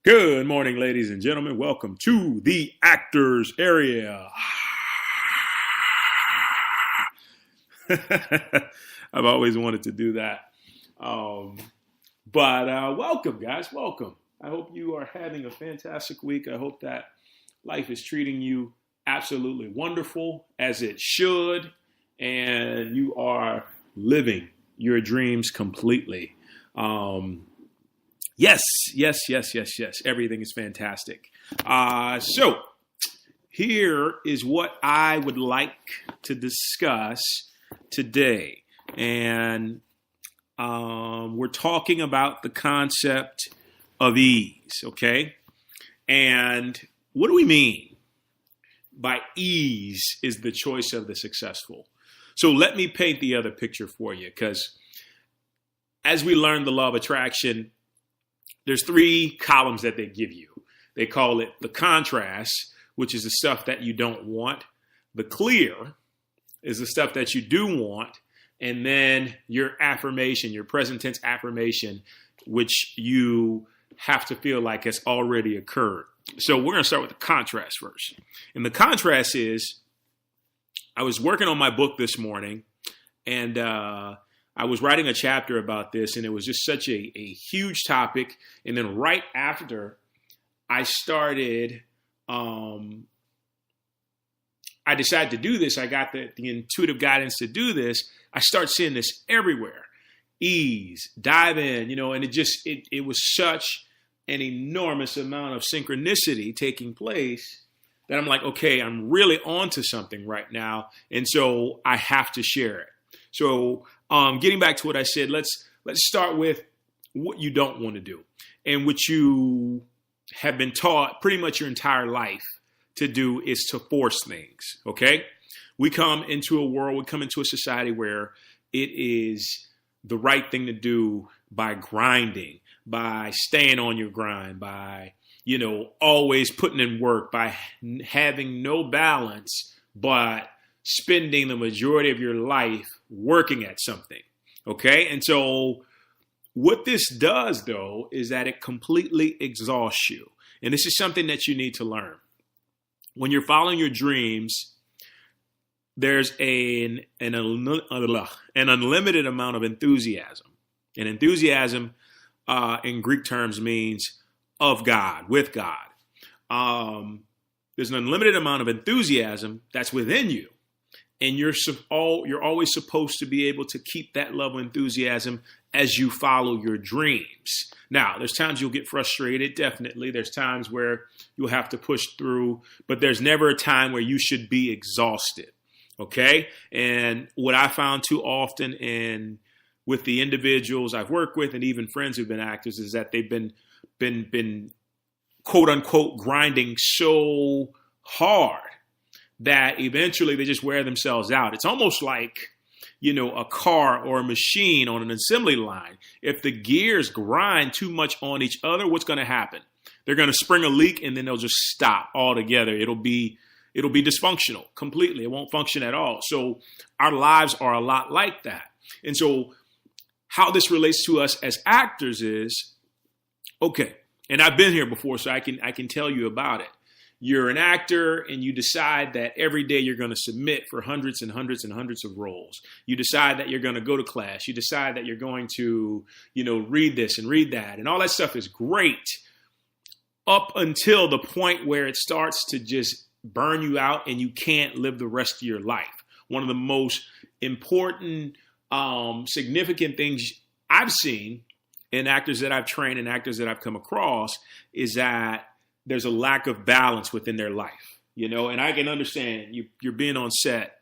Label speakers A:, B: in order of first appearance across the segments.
A: Good morning, ladies and gentlemen. Welcome to the Actors Area. I've always wanted to do that. But welcome, guys. Welcome. I hope you are having a fantastic week. I hope that life is treating you absolutely wonderful, as it should, and you are living your dreams completely. Yes. Everything is fantastic. So here is what I would like to discuss today. And we're talking about the concept of ease, okay? And what do we mean by ease is the choice of the successful? So let me paint the other picture for you, because as we learn the law of attraction, there's three columns that they give you. They call it the contrast, which is the stuff that you don't want. The clear is the stuff that you do want. And then your affirmation, your present tense affirmation, which you have to feel like has already occurred. So we're going to start with the contrast first. And the contrast is, I was working on my book this morning, and I was writing a chapter about this, and it was just such a huge topic. And then right after I started, I decided to do this. I got the intuitive guidance to do this. I start seeing this everywhere. Ease, dive in, and it was such an enormous amount of synchronicity taking place that I'm like, okay, I'm really onto something right now. And so I have to share it. So getting back to what I said, let's start with what you don't want to do and what you have been taught pretty much your entire life to do is to force things, okay? We come into a society where it is the right thing to do by grinding, by staying on your grind, by, always putting in work, by having no balance, but spending the majority of your life working at something. Okay. And so what this does, though, is that it completely exhausts you. And this is something that you need to learn. When you're following your dreams, there's an unlimited amount of enthusiasm. And enthusiasm in Greek terms means of God, with God. There's an unlimited amount of enthusiasm that's within you. And you're always supposed to be able to keep that level of enthusiasm as you follow your dreams. Now, there's times you'll get frustrated, definitely. There's times where you'll have to push through, but there's never a time where you should be exhausted, okay? And what I found too often with the individuals I've worked with and even friends who've been actors is that they've been quote unquote grinding so hard that eventually they just wear themselves out. It's almost like, a car or a machine on an assembly line. If the gears grind too much on each other, what's going to happen? They're going to spring a leak and then they'll just stop altogether. It'll be dysfunctional completely. It won't function at all. So our lives are a lot like that. And so how this relates to us as actors is, okay, and I've been here before, so I can tell you about it. You're an actor and you decide that every day you're going to submit for hundreds and hundreds and hundreds of roles. You decide that you're going to go to class. You decide that you're going to, read this and read that. And all that stuff is great up until the point where it starts to just burn you out and you can't live the rest of your life. One of the most important, significant things I've seen in actors that I've trained and actors that I've come across is that there's a lack of balance within their life, and I can understand you're being on set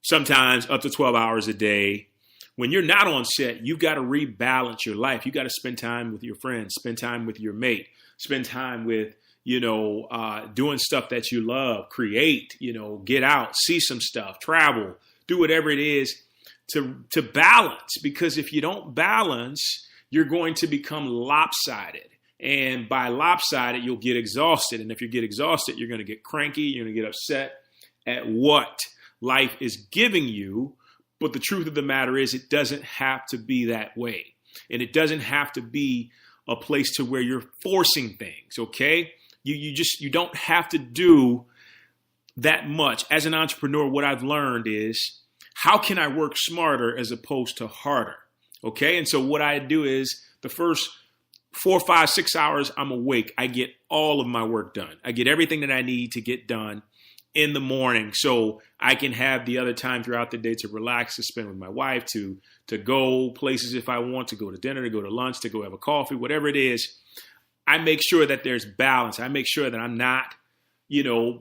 A: sometimes up to 12 hours a day. When you're not on set, you've got to rebalance your life. You got to spend time with your friends, spend time with your mate, spend time with, doing stuff that you love, create, get out, see some stuff, travel, do whatever it is to balance. Because if you don't balance, you're going to become lopsided. And by lopsided, you'll get exhausted. And if you get exhausted, you're going to get cranky. You're going to get upset at what life is giving you. But the truth of the matter is it doesn't have to be that way. And it doesn't have to be a place to where you're forcing things, okay? You don't have to do that much. As an entrepreneur, what I've learned is, how can I work smarter as opposed to harder? Okay. And so what I do is the first 4, 5, 6 hours I'm awake, I get all of my work done. I get everything that I need to get done in the morning so I can have the other time throughout the day to relax, to spend with my wife, to go places if I want, to go to dinner, to go to lunch, to go have a coffee, whatever it is. I make sure that there's balance. I make sure that I'm not,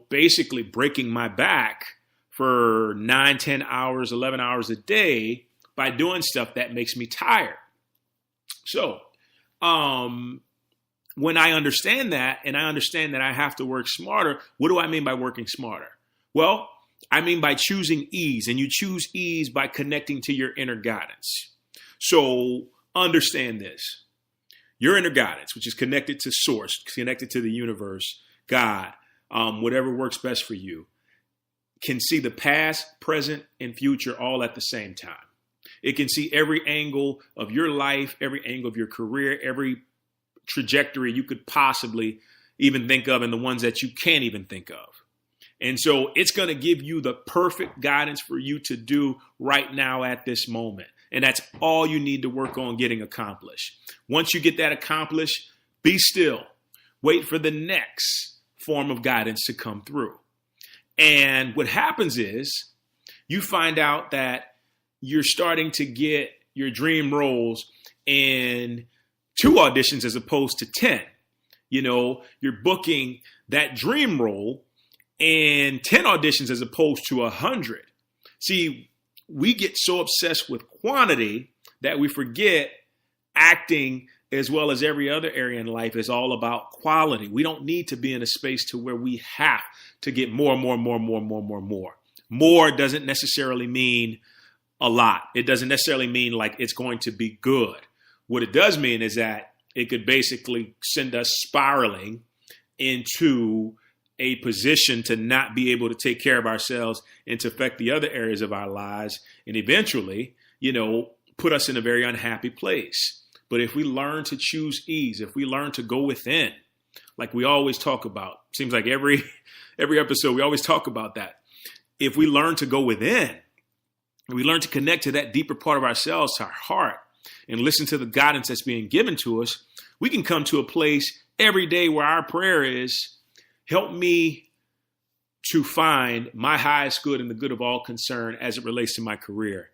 A: basically breaking my back for 9, 10 hours, 11 hours a day by doing stuff that makes me tired. So when I understand that, and I understand that I have to work smarter, what do I mean by working smarter? Well, I mean by choosing ease, and you choose ease by connecting to your inner guidance. So understand this. Your inner guidance, which is connected to source, connected to the universe, God, whatever works best for you, can see the past, present, and future all at the same time. It can see every angle of your life, every angle of your career, every trajectory you could possibly even think of, and the ones that you can't even think of. And so it's going to give you the perfect guidance for you to do right now at this moment. And that's all you need to work on getting accomplished. Once you get that accomplished, be still. Wait for the next form of guidance to come through. And what happens is you find out that you're starting to get your dream roles in 2 auditions as opposed to 10. You're booking that dream role in 10 auditions as opposed to 100. See, we get so obsessed with quantity that we forget acting, as well as every other area in life, is all about quality. We don't need to be in a space to where we have to get more. More doesn't necessarily mean a lot. It doesn't necessarily mean like it's going to be good. What it does mean is that it could basically send us spiraling into a position to not be able to take care of ourselves and to affect the other areas of our lives, and eventually, put us in a very unhappy place. But if we learn to choose ease, if we learn to go within, like we always talk about, seems like every episode we always talk about that. If we learn to go within, and we learn to connect to that deeper part of ourselves, to our heart, and listen to the guidance that's being given to us, we can come to a place every day where our prayer is, help me to find my highest good and the good of all concerned as it relates to my career.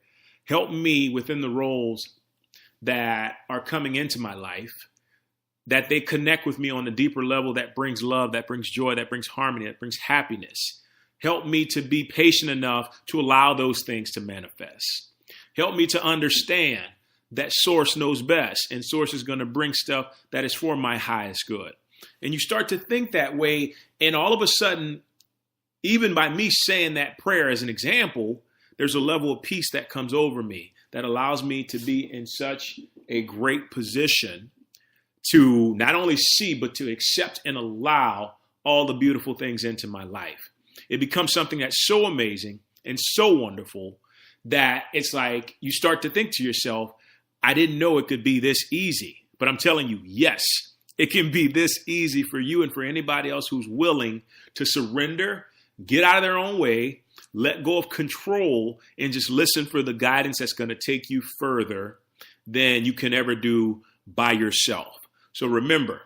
A: Help me within the roles that are coming into my life, that they connect with me on a deeper level that brings love, that brings joy, that brings harmony, that brings happiness. Help me to be patient enough to allow those things to manifest. Help me to understand that source knows best, and source is going to bring stuff that is for my highest good. And you start to think that way, and all of a sudden, even by me saying that prayer as an example, there's a level of peace that comes over me that allows me to be in such a great position to not only see, but to accept and allow all the beautiful things into my life. It becomes something that's so amazing and so wonderful that it's like you start to think to yourself, I didn't know it could be this easy. But I'm telling you, yes, it can be this easy for you and for anybody else who's willing to surrender, get out of their own way, let go of control, and just listen for the guidance that's going to take you further than you can ever do by yourself. So remember,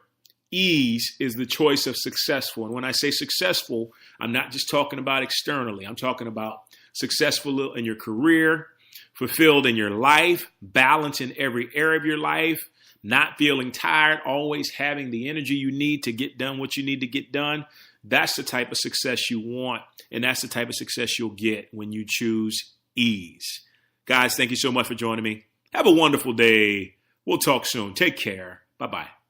A: ease is the choice of successful. And when I say successful, I'm not just talking about externally. I'm talking about successful in your career, fulfilled in your life, balance in every area of your life, not feeling tired, always having the energy you need to get done what you need to get done. That's the type of success you want, and that's the type of success you'll get when you choose ease. Guys, thank you so much for joining me. Have a wonderful day. We'll talk soon. Take care. Bye-bye.